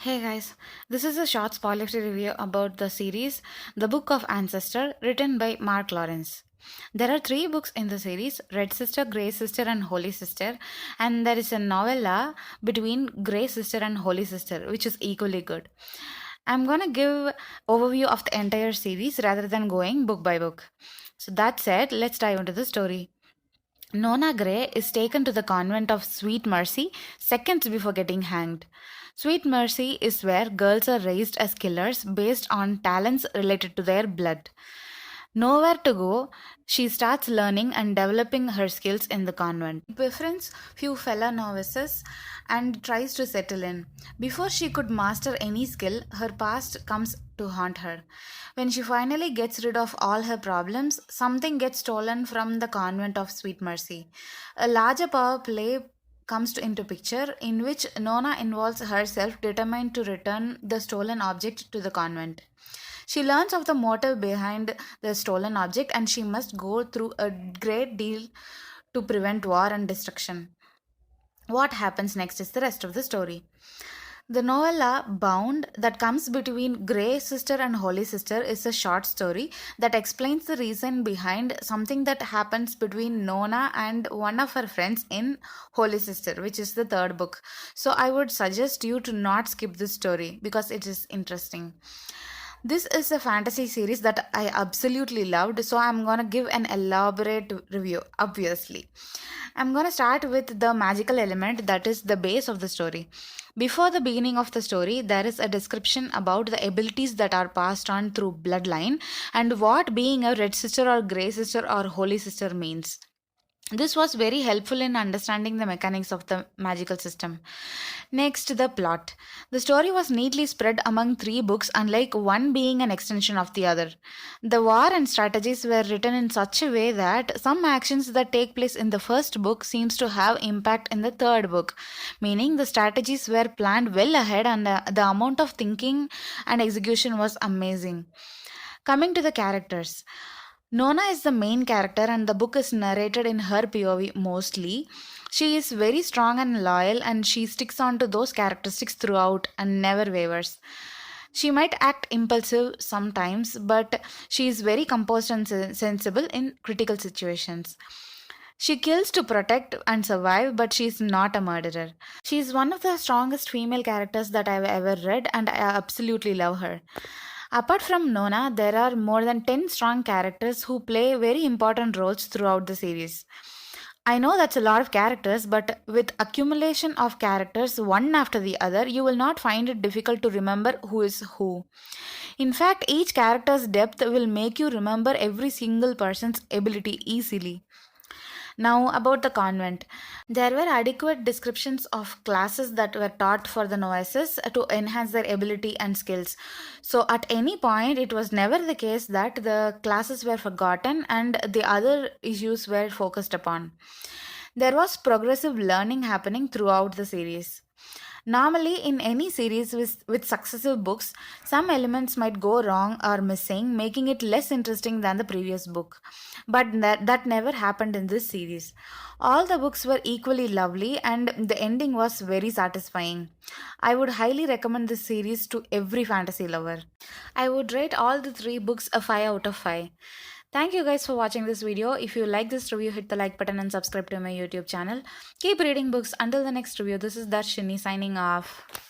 Hey guys, this is a short spoiler-free review about the series The Book of Ancestor, written by Mark Lawrence. There are three books in the series: Red Sister, Grey Sister, and Holy Sister, and there is a novella between Grey Sister and Holy Sister, which is equally good. I'm gonna give overview of the entire series rather than going book by book. So that said, let's dive into the story. Nona Gray is taken to the convent of Sweet Mercy seconds before getting hanged. Sweet Mercy is where girls are raised as killers based on talents related to their blood. Nowhere to go, she starts learning and developing her skills in the convent. She befriends few fellow novices and tries to settle in. Before she could master any skill, her past comes to haunt her. When she finally gets rid of all her problems, something gets stolen from the convent of Sweet Mercy. A larger power play comes into picture in which Nona involves herself determined to return the stolen object to the convent. She learns of the motive behind the stolen object and she must go through a great deal to prevent war and destruction. What happens next is the rest of the story. The novella Bound that comes between Grey Sister and Holy Sister is a short story that explains the reason behind something that happens between Nona and one of her friends in Holy Sister, which is the third book. So I would suggest you to not skip this story because it is interesting. This is a fantasy series that I absolutely loved, so I'm gonna give an elaborate review, obviously. I'm gonna start with the magical element that is the base of the story. Before the beginning of the story, there is a description about the abilities that are passed on through bloodline and what being a red sister or grey sister or holy sister means. This was very helpful in understanding the mechanics of the magical system. Next, the plot. The story was neatly spread among three books, unlike one being an extension of the other. The war and strategies were written in such a way that some actions that take place in the first book seems to have impact in the third book, meaning the strategies were planned well ahead and the amount of thinking and execution was amazing. Coming to the characters. Nona is the main character, and the book is narrated in her POV mostly. She is very strong and loyal, and she sticks on to those characteristics throughout and never wavers. She might act impulsive sometimes, but she is very composed and sensible in critical situations. She kills to protect and survive, but she is not a murderer. She is one of the strongest female characters that I've ever read, and I absolutely love her. Apart from Nona, there are more than 10 strong characters who play very important roles throughout the series. I know that's a lot of characters, but with accumulation of characters one after the other, you will not find it difficult to remember who is who. In fact, each character's depth will make you remember every single person's ability easily. Now, about the convent. There were adequate descriptions of classes that were taught for the novices to enhance their ability and skills. So, at any point, it was never the case that the classes were forgotten and the other issues were focused upon. There was progressive learning happening throughout the series. Normally, in any series with successive books, some elements might go wrong or missing, making it less interesting than the previous book. But that never happened in this series. All the books were equally lovely and the ending was very satisfying. I would highly recommend this series to every fantasy lover. I would rate all the three books a 5 out of 5. Thank you guys for watching this video. If you like this review, hit the like button and subscribe to my YouTube channel. Keep reading books. Until the next review, this is Darshini signing off.